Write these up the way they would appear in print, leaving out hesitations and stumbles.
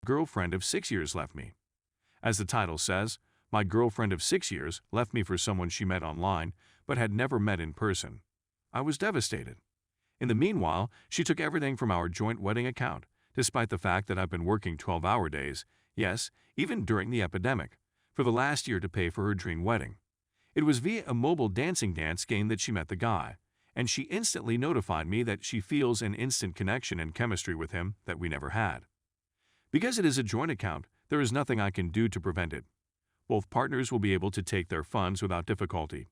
Girlfriend of 6 years left me. As the title says, my girlfriend of 6 years left me for someone she met online but had never met in person. I was devastated. In the meanwhile, she took everything from our joint wedding account, despite the fact that I've been working 12-hour days, yes, even during the epidemic, for the last year to pay for her dream wedding. It was via a mobile dancing dance game that she met the guy, and she instantly notified me that she feels an instant connection and chemistry with him that we never had. Because it is a joint account, there is nothing I can do to prevent it. Both partners will be able to take their funds without difficulty.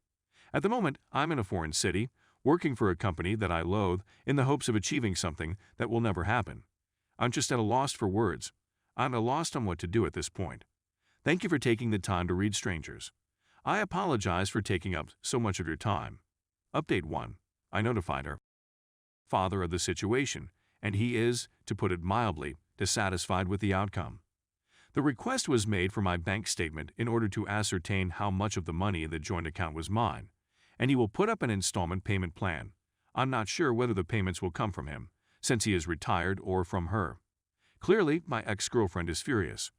At the moment, I'm in a foreign city, working for a company that I loathe in the hopes of achieving something that will never happen. I'm just at a loss for words. I'm at a loss on what to do at this point. Thank you for taking the time to read strangers. I apologize for taking up so much of your time. Update 1. I notified her father of the situation, and he is, to put it mildly, dissatisfied with the outcome. The request was made for my bank statement in order to ascertain how much of the money in the joint account was mine, and he will put up an installment payment plan. I'm not sure whether the payments will come from him, since he is retired, or from her. Clearly, my ex-girlfriend is furious.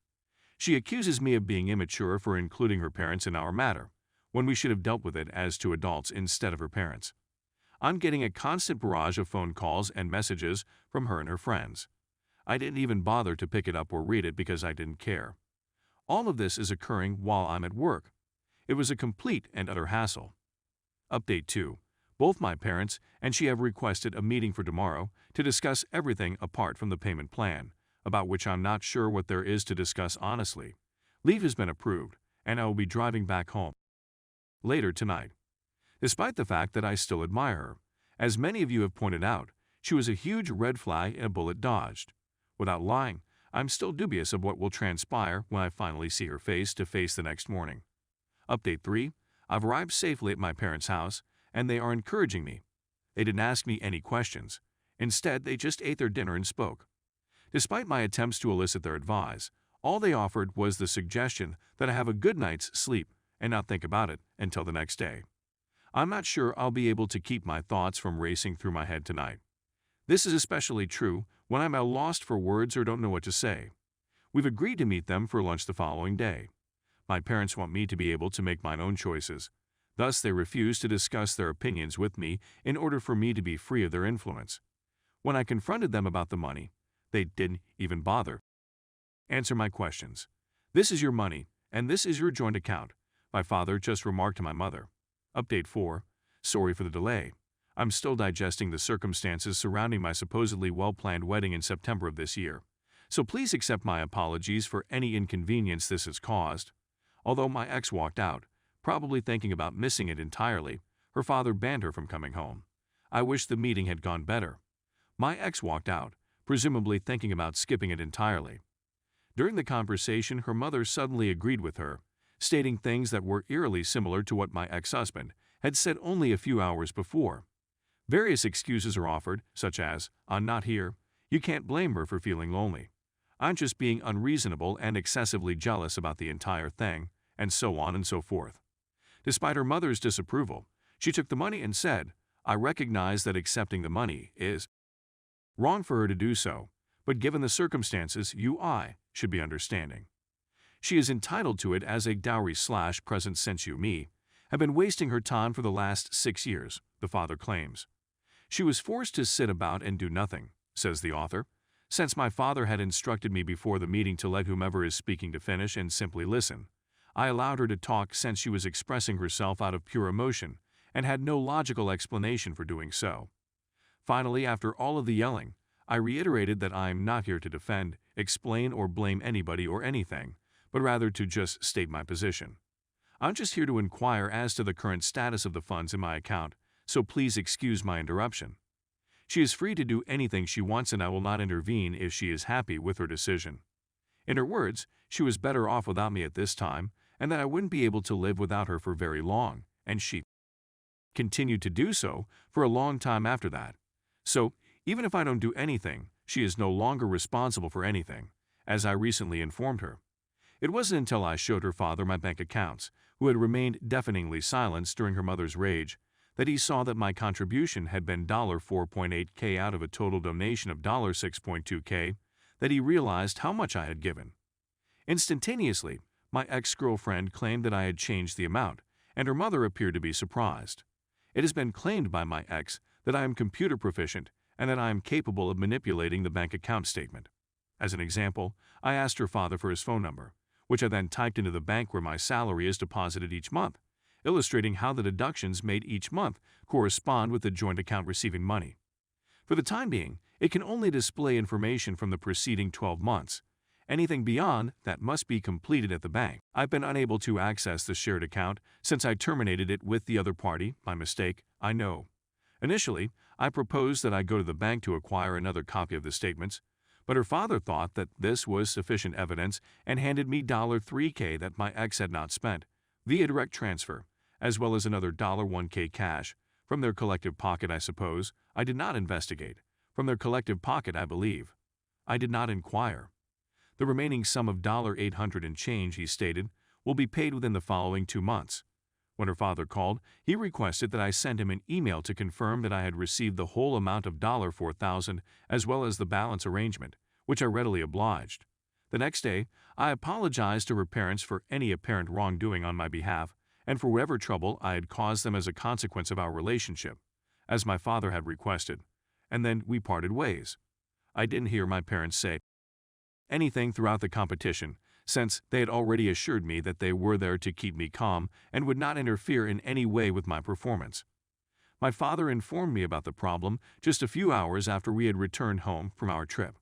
She accuses me of being immature for including her parents in our matter, when we should have dealt with it as two adults instead of her parents. I'm getting a constant barrage of phone calls and messages from her and her friends. I didn't even bother to pick it up or read it because I didn't care. All of this is occurring while I'm at work. It was a complete and utter hassle. Update 2. Both my parents and she have requested a meeting for tomorrow to discuss everything apart from the payment plan, about which I'm not sure what there is to discuss honestly. Leave has been approved, and I will be driving back home later tonight. Despite the fact that I still admire her, as many of you have pointed out, she was a huge red flag and a bullet dodged. Without lying, I'm still dubious of what will transpire when I finally see her face to face the next morning. Update 3. I've arrived safely at my parents' house, and they are encouraging me. They didn't ask me any questions. Instead, they just ate their dinner and spoke. Despite my attempts to elicit their advice, all they offered was the suggestion that I have a good night's sleep and not think about it until the next day. I'm not sure I'll be able to keep my thoughts from racing through my head tonight. This is especially true when I'm at a loss for words or don't know what to say. We've agreed to meet them for lunch the following day. My parents want me to be able to make my own choices. Thus, they refuse to discuss their opinions with me in order for me to be free of their influence. When I confronted them about the money, they didn't even bother answer my questions. This is your money, and this is your joint account, my father just remarked to my mother. Update 4. Sorry for the delay. I'm still digesting the circumstances surrounding my supposedly well-planned wedding in September of this year, so please accept my apologies for any inconvenience this has caused. Although my ex walked out, probably thinking about missing it entirely, her father banned her from coming home. I wish the meeting had gone better. My ex walked out, presumably thinking about skipping it entirely. During the conversation, her mother suddenly agreed with her, stating things that were eerily similar to what my ex-husband had said only a few hours before. Various excuses are offered, such as, "I'm not here," "You can't blame her for feeling lonely," "I'm just being unreasonable and excessively jealous about the entire thing," and so on and so forth. Despite her mother's disapproval, she took the money and said, "I recognize that accepting the money is wrong for her to do so, but given the circumstances, I should be understanding. She is entitled to it as a dowry/present since me have been wasting her time for the last 6 years," the father claims. She was forced to sit about and do nothing, says the author, since my father had instructed me before the meeting to let whomever is speaking to finish and simply listen. I allowed her to talk since she was expressing herself out of pure emotion and had no logical explanation for doing so. Finally, after all of the yelling, I reiterated that I'm not here to defend, explain, or blame anybody or anything, but rather to just state my position. I'm just here to inquire as to the current status of the funds in my account, so please excuse my interruption. She is free to do anything she wants and I will not intervene if she is happy with her decision. In her words, she was better off without me at this time and that I wouldn't be able to live without her for very long, and she continued to do so for a long time after that. So, even if I don't do anything, she is no longer responsible for anything, as I recently informed her. It wasn't until I showed her father my bank accounts, who had remained deafeningly silenced during her mother's rage, that he saw that my contribution had been $4.8K out of a total donation of $6.2K, that he realized how much I had given. Instantaneously, my ex-girlfriend claimed that I had changed the amount, and her mother appeared to be surprised. It has been claimed by my ex that I am computer proficient and that I am capable of manipulating the bank account statement. As an example, I asked her father for his phone number, which I then typed into the bank where my salary is deposited each month, illustrating how the deductions made each month correspond with the joint account receiving money. For the time being, it can only display information from the preceding 12 months. Anything beyond that must be completed at the bank. I've been unable to access the shared account since I terminated it with the other party, by mistake, I know. Initially, I proposed that I go to the bank to acquire another copy of the statements, but her father thought that this was sufficient evidence and handed me $3K that my ex had not spent, via direct transfer, as well as another $1K cash, from their collective pocket I suppose. I did not investigate. From their collective pocket I believe. I did not inquire. The remaining sum of $800 and change, he stated, will be paid within the following 2 months. When her father called, he requested that I send him an email to confirm that I had received the whole amount of $4,000 as well as the balance arrangement, which I readily obliged. The next day, I apologized to her parents for any apparent wrongdoing on my behalf and for whatever trouble I had caused them as a consequence of our relationship, as my father had requested, and then we parted ways. I didn't hear my parents say anything throughout the competition, since they had already assured me that they were there to keep me calm and would not interfere in any way with my performance. My father informed me about the problem just a few hours after we had returned home from our trip.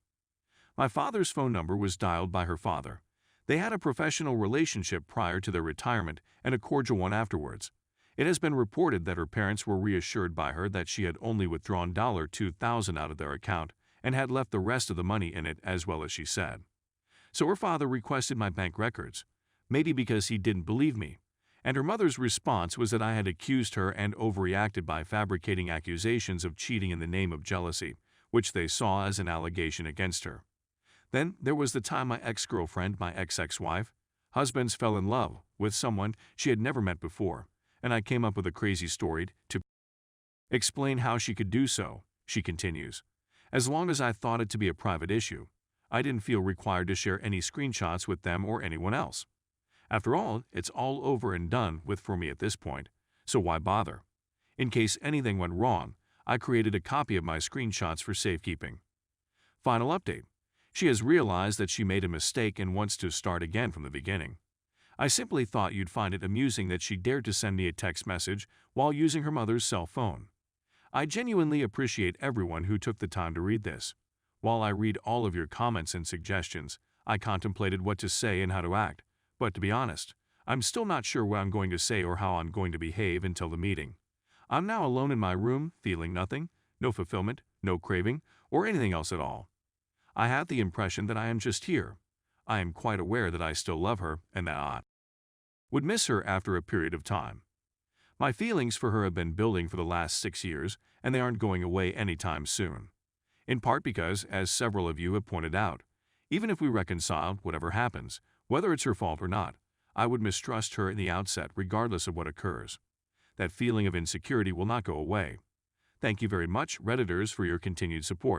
My father's phone number was dialed by her father. They had a professional relationship prior to their retirement and a cordial one afterwards. It has been reported that her parents were reassured by her that she had only withdrawn $2,000 out of their account and had left the rest of the money in it, as well as she said. So her father requested my bank records, maybe because he didn't believe me, and her mother's response was that I had accused her and overreacted by fabricating accusations of cheating in the name of jealousy, which they saw as an allegation against her. Then there was the time my ex-girlfriend, my ex-wife, husbands fell in love with someone she had never met before, and I came up with a crazy story to explain how she could do so, she continues. As long as I thought it to be a private issue, I didn't feel required to share any screenshots with them or anyone else. After all, it's all over and done with for me at this point, so why bother? In case anything went wrong, I created a copy of my screenshots for safekeeping. Final update. She has realized that she made a mistake and wants to start again from the beginning. I simply thought you'd find it amusing that she dared to send me a text message while using her mother's cell phone. I genuinely appreciate everyone who took the time to read this. While I read all of your comments and suggestions, I contemplated what to say and how to act, but to be honest, I'm still not sure what I'm going to say or how I'm going to behave until the meeting. I'm now alone in my room, feeling nothing, no fulfillment, no craving, or anything else at all. I have the impression that I am just here. I am quite aware that I still love her and that I would miss her after a period of time. My feelings for her have been building for the last 6 years, and they aren't going away anytime soon. In part because, as several of you have pointed out, even if we reconciled, whatever happens, whether it's her fault or not, I would mistrust her in the outset regardless of what occurs. That feeling of insecurity will not go away. Thank you very much, Redditors, for your continued support.